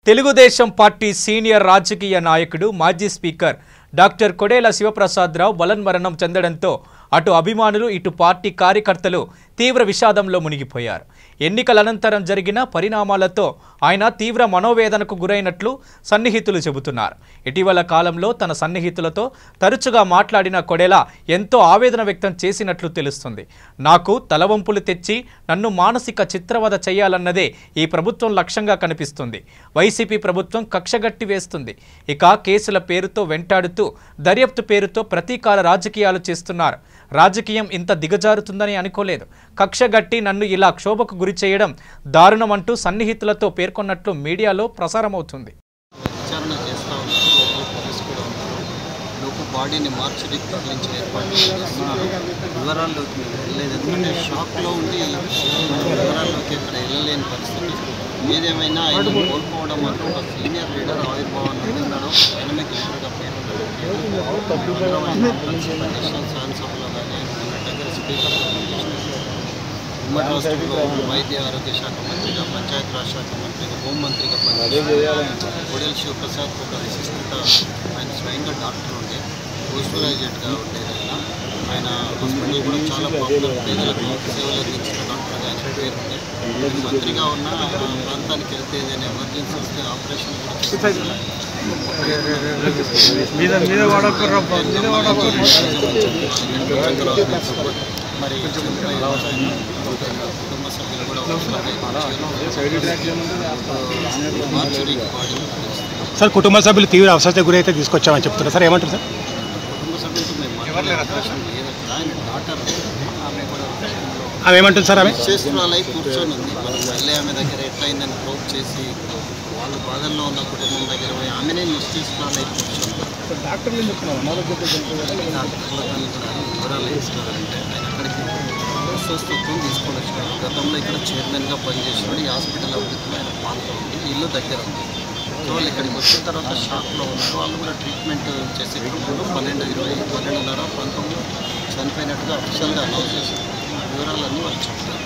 Telugu Desam party senior రాజకీయ నాయకుడు మాజీ స్పీకర్ డాక్టర్ కొడేల శివప్రసాదరావు బలన్మరణం చెందడంతో అటు అభిమానులు ఇటు పార్టీ కార్యకర్తలు తీవ్ర విషాదంలో మునిగిపోయారు. ఎన్నికల అనంతరం జరిగిన పరిణామాలతో ఆయన తీవ్ర మనోవేదనకు గురైనట్లు సన్నిహితులు చెబుతున్నారు. ఇటీవల కాలంలో తన సన్నిహితులతో తరచుగా మాట్లాడిన కొడేల ఎంతో ఆవేదన వ్యక్తం చేసినట్లు తెలుస్తుంది. నాకు తలవంపులు తెచ్చి నన్ను మానసిక చిత్రవద చేయాలన్నదే ఈ ప్రభుత్వం లక్ష్యంగా కనిపిస్తుంది. వైసీపీ ప్రభుత్వం కక్షగట్టి వేస్తుంది. ఇక కేసుల పేరుతో వెంటాడుతూ దర్యాప్తు పేరుతో ప్రతీకార రాజకీయాలు చేస్తున్నారు. రాజకీయం ఇంత దిగజారుతుందని అనుకోలేదు. కక్షగట్టి నన్ను ఇలా క్షోభకు గురి చేయడం దారుణమంటూ సన్నిహితులతో పేర్కొన్నట్లు మీడియాలో ప్రసారమవుతుంది. బాడీని మార్చడానికి తరలించిన ఏర్పాటు చేస్తున్నారు. వివరాల్లోకి వెళ్ళలేదు, ఎందుకంటే షాక్లో ఉండి వివరాల్లోకి ఇక్కడ వెళ్ళలేని పరిస్థితి. ఏదేమైనా ఆయన కోల్పోవడం వల్ల ఒక సీనియర్ లీడర్ ఆవిర్భావం అందించడం డైనమిక్ లీడర్గా పేరు నేషనల్ శాసనసభలో కానీ మన దగ్గర స్పీకర్ ఉమ్మడి రాష్ట్రంలో వైద్య ఆరోగ్య శాఖ మంత్రిగా, పంచాయతీరాజ్ శాఖ మంత్రిగా, హోంమంత్రిగా పనిచేసిన కొడేల శివప్రసాద్ ఒక విశిష్టత. ఆయన స్వయంగా డాక్టర్ ఉండే, పోస్ట్ గ్రాడ్యుయేట్గా ఉండేది. ఆయన హాస్పిటల్ కూడా చాలా పాపులర్, ప్రజలకు సేవలు అందించిన డాక్టర్గా ఆయన పేరు ఉండే. మంత్రిగా ఉన్న ప్రాంతానికి వెళ్తే ఏదైనా ఎమర్జెన్సీ వస్తే ఆపరేషన్ మరి కుటుంబ సభ్యులు కూడా సార్ కుటుంబ సభ్యులు తీవ్ర అవసరత గురైతే తీసుకొచ్చామని చెప్తున్నారు సార్, ఏమంటారు సార్? కుటుంబ సభ్యులతో మేము అవకాశం లేదంటే ఆయన డాక్టర్ ఆమె కూడా ఆమె ఏమంటుంది సార్? ఆమె చేస్తున్నాలై కూర్చొని ఉంది. మనం వెళ్ళి ఆమె దగ్గర ఎట్లయిందని ప్రోప్ చేసి వాళ్ళు బాధల్లో ఉన్న కుటుంబం దగ్గర పోయి ఆమెనే నిశ్చేస్తున్నాలై కూర్చొని డాక్టర్లు వివరాలు ఇస్తున్నారంటే ఆయన అక్కడికి విశ్వస్తత్వం తీసుకొని వచ్చినాడు. గతంలో ఇక్కడ చైర్మన్గా పనిచేసినాడు. ఈ హాస్పిటల్ అభివృద్ధిలో ఆయన పాత్ర ఉంది. ఇల్లు దగ్గర ఉంది. సో వాళ్ళు ఇక్కడికి వచ్చిన తర్వాత షాక్లో ఉన్నారు. వాళ్ళు కూడా ట్రీట్మెంట్ చేసే క్రమంలో 12:20, 12:30, 19 చనిపోయినట్టుగా అఫీషియల్గా అనౌన్స్ చేశారు. వివరాలన్నీ వాళ్ళు చెప్తారు.